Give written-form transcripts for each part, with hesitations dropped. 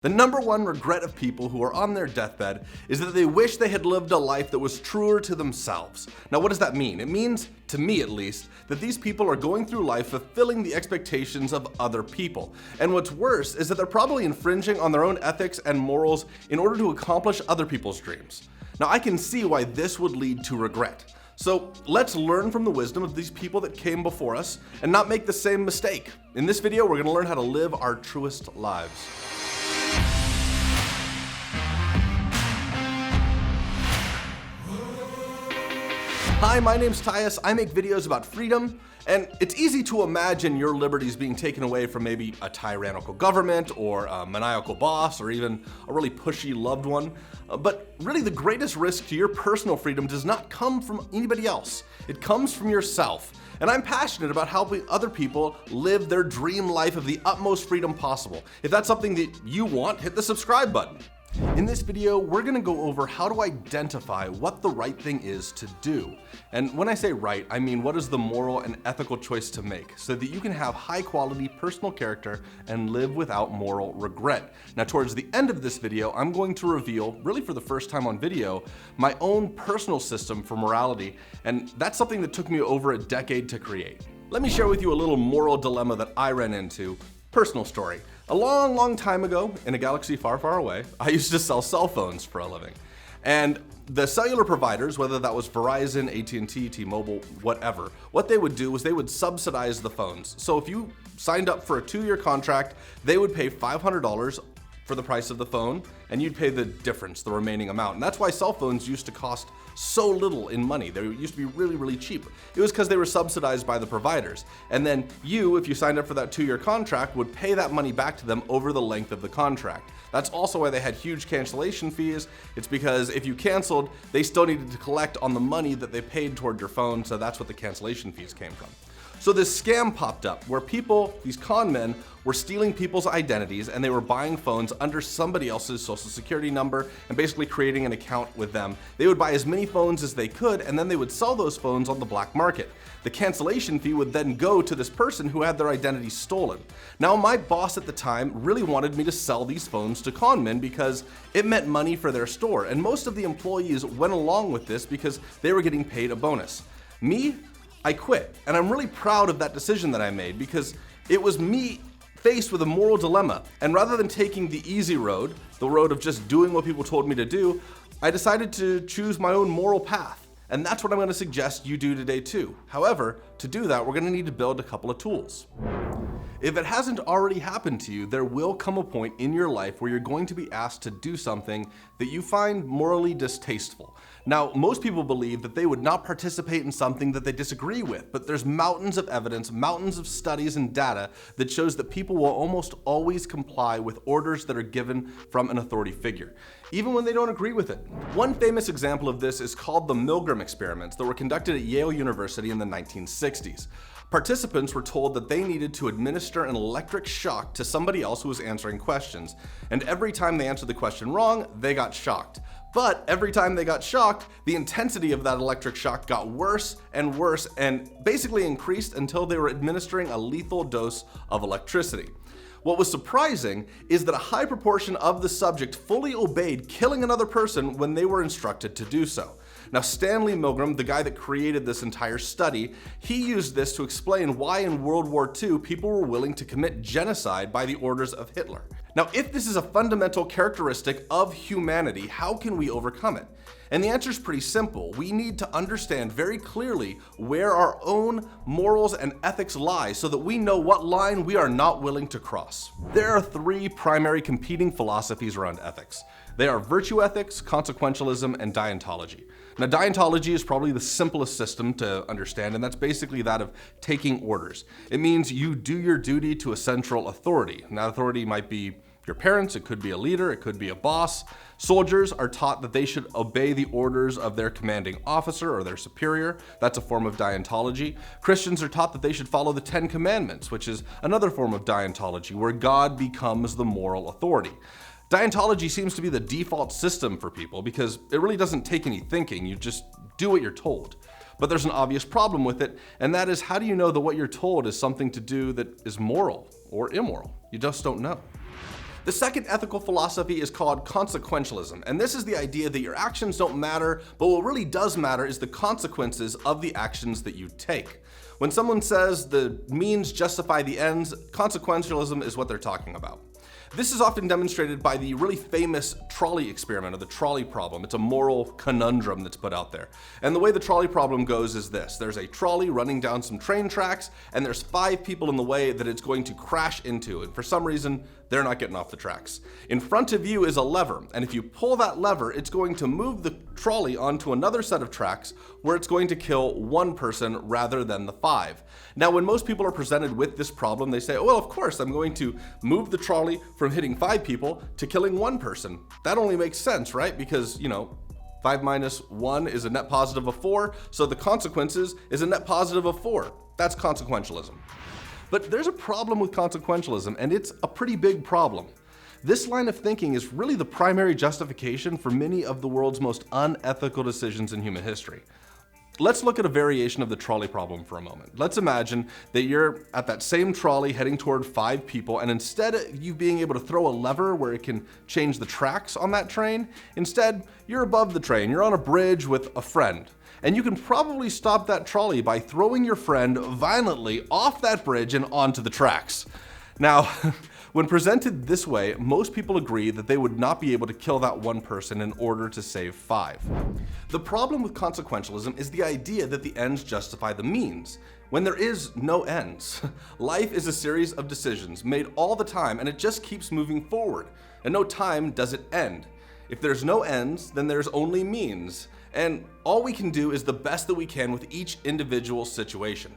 The number one regret of people who are on their deathbed is that they wish they had lived a life that was truer to themselves. Now, what does that mean? It means, to me at least, that these people are going through life fulfilling the expectations of other people. And what's worse is that they're probably infringing on their own ethics and morals in order to accomplish other people's dreams. Now, I can see why this would lead to regret. So let's learn from the wisdom of these people that came before us and not make the same mistake. In this video, we're going to learn how to live our truest lives. Hi, my name's Tyus. I make videos about freedom, and it's easy to imagine your liberties being taken away from maybe a tyrannical government or a maniacal boss or even a really pushy loved one. But really the greatest risk to your personal freedom does not come from anybody else. It comes from yourself. And I'm passionate about helping other people live their dream life of the utmost freedom possible. If that's something that you want, hit the subscribe button. In this video, we're gonna go over how to identify what the right thing is to do. And when I say right, I mean what is the moral and ethical choice to make so that you can have high quality personal character and live without moral regret. Now, towards the end of this video, I'm going to reveal, really for the first time on video, my own personal system for morality, and that's something that took me over a decade to create. Let me share with you a little moral dilemma that I ran into. Personal story. A long time ago, in a galaxy far away, I used to sell cell phones for a living. And the cellular providers, whether that was Verizon, AT&T, T-Mobile, whatever, what they would do was they would subsidize the phones. So if you signed up for a 2-year contract, they would pay $500 for the price of the phone, and you'd pay the difference, the remaining amount. And that's why cell phones used to cost so little in money. They used to be really cheap. It was because they were subsidized by the providers. And then you, if you signed up for that 2-year contract, would pay that money back to them over the length of the contract. That's also why they had huge cancellation fees. It's because if you canceled, they still needed to collect on the money that they paid toward your phone, so that's what the cancellation fees came from. So this scam popped up where people, these con men, were stealing people's identities and they were buying phones under somebody else's social security number and basically creating an account with them. They would buy as many phones as they could and then they would sell those phones on the black market. The cancellation fee would then go to this person who had their identity stolen. Now, my boss at the time really wanted me to sell these phones to con men because it meant money for their store, and most of the employees went along with this because they were getting paid a bonus. Me, I quit, and I'm really proud of that decision that I made because it was me faced with a moral dilemma, and rather than taking the easy road, the road of just doing what people told me to do, I decided to choose my own moral path. And that's what I'm going to suggest you do today too. However, to do that, we're going to need to build a couple of tools. If it hasn't already happened to you, there will come a point in your life where you're going to be asked to do something that you find morally distasteful. Now, most people believe that they would not participate in something that they disagree with, but there's mountains of evidence, mountains of studies and data that shows that people will almost always comply with orders that are given from an authority figure, even when they don't agree with it. One famous example of this is called the Milgram Experiments that were conducted at Yale University in the 1960s. Participants were told that they needed to administer an electric shock to somebody else who was answering questions. And every time they answered the question wrong, they got shocked. But every time they got shocked, the intensity of that electric shock got worse and basically increased until they were administering a lethal dose of electricity. What was surprising is that a high proportion of the subject fully obeyed killing another person when they were instructed to do so. Now, Stanley Milgram, the guy that created this entire study, he used this to explain why in World War II people were willing to commit genocide by the orders of Hitler. Now, if this is a fundamental characteristic of humanity, how can we overcome it? And the answer is pretty simple. We need to understand very clearly where our own morals and ethics lie so that we know what line we are not willing to cross. There are 3 primary competing philosophies around ethics. They are virtue ethics, consequentialism, and Dientology. Now, Dientology is probably the simplest system to understand, and that's basically that of taking orders. It means you do your duty to a central authority. And that authority might be your parents, it could be a leader, it could be a boss. Soldiers are taught that they should obey the orders of their commanding officer or their superior. That's a form of Dientology. Christians are taught that they should follow the 10 Commandments, which is another form of Dientology, where God becomes the moral authority. Dientology seems to be the default system for people because it really doesn't take any thinking, you just do what you're told. But there's an obvious problem with it, and that is, how do you know that what you're told is something to do that is moral or immoral? You just don't know. The second ethical philosophy is called consequentialism, and this is the idea that your actions don't matter, but what really does matter is the consequences of the actions that you take. When someone says the means justify the ends, consequentialism is what they're talking about. This is often demonstrated by the really famous trolley experiment, or the trolley problem. It's a moral conundrum that's put out there. And the way the trolley problem goes is this. There's a trolley running down some train tracks, and there's 5 people in the way that it's going to crash into, and for some reason, they're not getting off the tracks. In front of you is a lever, and if you pull that lever, it's going to move the trolley onto another set of tracks where it's going to kill 1 person rather than the 5. Now, when most people are presented with this problem, they say, oh, well, of course, I'm going to move the trolley from hitting 5 people to killing 1 person. That only makes sense, right? Because, 5 minus 1 is a net positive of 4, so the consequences is a net positive of 4. That's consequentialism. But there's a problem with consequentialism, and it's a pretty big problem. This line of thinking is really the primary justification for many of the world's most unethical decisions in human history. Let's look at a variation of the trolley problem for a moment. Let's imagine that you're at that same trolley heading toward 5 people, and instead of you being able to throw a lever where it can change the tracks on that train, instead you're above the train, you're on a bridge with a friend. And you can probably stop that trolley by throwing your friend violently off that bridge and onto the tracks. Now, when presented this way, most people agree that they would not be able to kill that 1 person in order to save 5. The problem with consequentialism is the idea that the ends justify the means, when there is no ends. Life is a series of decisions made all the time, and it just keeps moving forward, and no time does it end. If there's no ends, then there's only means, and all we can do is the best that we can with each individual situation.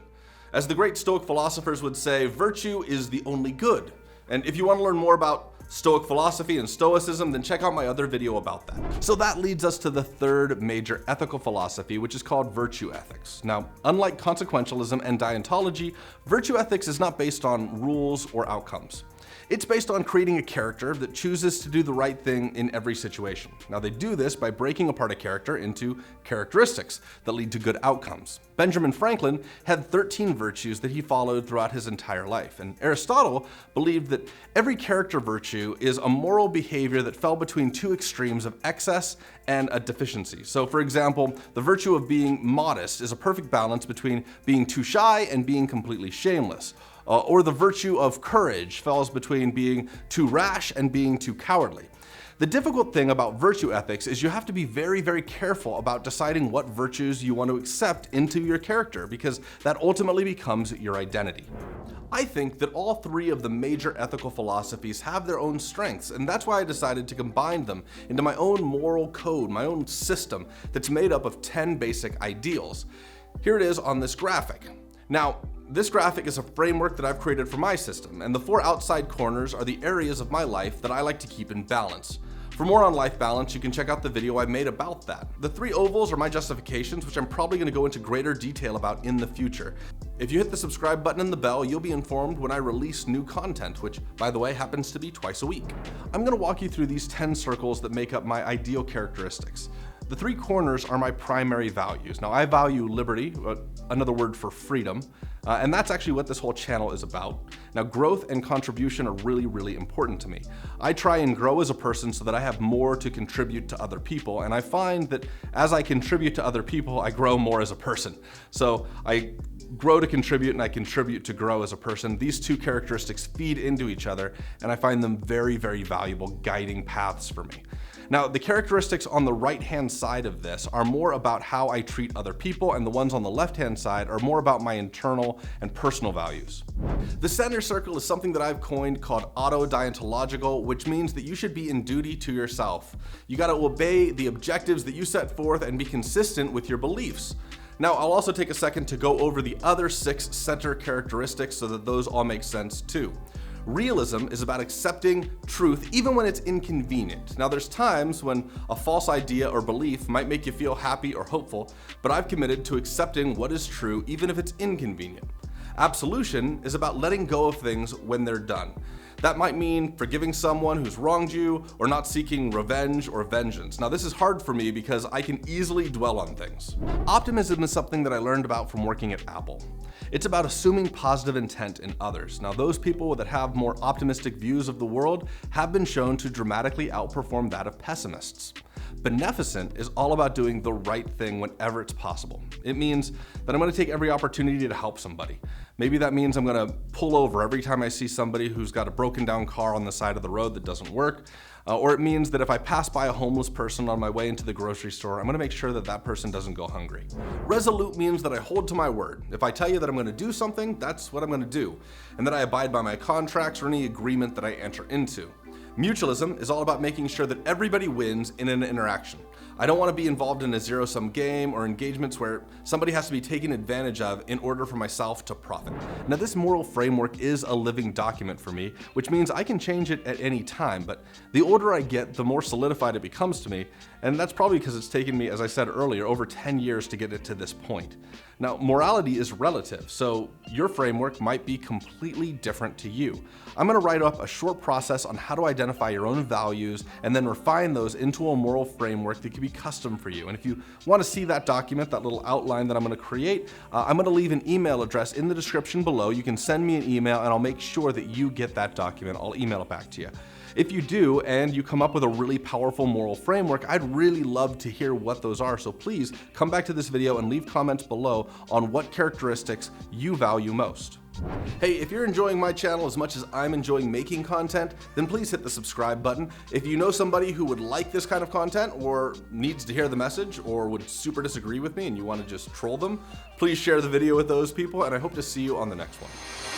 As the great Stoic philosophers would say, virtue is the only good. And if you want to learn more about Stoic philosophy and Stoicism, then check out my other video about that. So that leads us to the third major ethical philosophy, which is called virtue ethics. Now, unlike consequentialism and Dientology, virtue ethics is not based on rules or outcomes. It's based on creating a character that chooses to do the right thing in every situation. Now, they do this by breaking apart a character into characteristics that lead to good outcomes. Benjamin Franklin had 13 virtues that he followed throughout his entire life, and Aristotle believed that every character virtue is a moral behavior that fell between 2 extremes of excess and a deficiency. So, for example, the virtue of being modest is a perfect balance between being too shy and being completely shameless. Or the virtue of courage falls between being too rash and being too cowardly. The difficult thing about virtue ethics is you have to be very, very careful about deciding what virtues you want to accept into your character, because that ultimately becomes your identity. I think that all 3 of the major ethical philosophies have their own strengths, and that's why I decided to combine them into my own moral code, my own system that's made up of 10 basic ideals. Here it is on this graphic. Now, this graphic is a framework that I've created for my system, and the 4 outside corners are the areas of my life that I like to keep in balance. For more on life balance, you can check out the video I made about that. The 3 ovals are my justifications, which I'm probably going to go into greater detail about in the future. If you hit the subscribe button and the bell, you'll be informed when I release new content, which, by the way, happens to be twice a week. I'm going to walk you through these 10 circles that make up my ideal characteristics. The 3 corners are my primary values. Now, I value liberty, another word for freedom, and that's actually what this whole channel is about. Now, growth and contribution are really, really important to me. I try and grow as a person so that I have more to contribute to other people, and I find that as I contribute to other people, I grow more as a person. So I grow to contribute and I contribute to grow as a person. These 2 characteristics feed into each other, and I find them very, very valuable guiding paths for me. Now, the characteristics on the right-hand side of this are more about how I treat other people, and the ones on the left-hand side are more about my internal and personal values. The center circle is something that I've coined called auto-dientological, which means that you should be in duty to yourself. You gotta obey the objectives that you set forth and be consistent with your beliefs. Now, I'll also take a second to go over the other 6 center characteristics so that those all make sense too. Realism is about accepting truth even when it's inconvenient. Now, there's times when a false idea or belief might make you feel happy or hopeful, but I've committed to accepting what is true even if it's inconvenient. Absolution is about letting go of things when they're done. That might mean forgiving someone who's wronged you or not seeking revenge or vengeance. Now, this is hard for me because I can easily dwell on things. Optimism is something that I learned about from working at Apple. It's about assuming positive intent in others. Now, those people that have more optimistic views of the world have been shown to dramatically outperform that of pessimists. Beneficent is all about doing the right thing whenever it's possible. It means that I'm going to take every opportunity to help somebody. Maybe that means I'm going to pull over every time I see somebody who's got a broken down car on the side of the road that doesn't work. Or it means that if I pass by a homeless person on my way into the grocery store, I'm going to make sure that that person doesn't go hungry. Resolute means that I hold to my word. If I tell you that I'm going to do something, that's what I'm going to do, and that I abide by my contracts or any agreement that I enter into. Mutualism is all about making sure that everybody wins in an interaction. I don't want to be involved in a zero-sum game or engagements where somebody has to be taken advantage of in order for myself to profit. Now, this moral framework is a living document for me, which means I can change it at any time, but the older I get, the more solidified it becomes to me, and that's probably because it's taken me, as I said earlier, over 10 years to get it to this point. Now, morality is relative, so your framework might be completely different to you. I'm going to write up a short process on how to identify your own values and then refine those into a moral framework that can be custom for you. And if you want to see that document, that little outline that I'm going to create, I'm going to leave an email address in the description below. You can send me an email and I'll make sure that you get that document. I'll email it back to you. If you do, and you come up with a really powerful moral framework, I'd really love to hear what those are. So please come back to this video and leave comments below on what characteristics you value most. Hey, if you're enjoying my channel as much as I'm enjoying making content, then please hit the subscribe button. If you know somebody who would like this kind of content or needs to hear the message or would super disagree with me and you want to just troll them, please share the video with those people, and I hope to see you on the next one.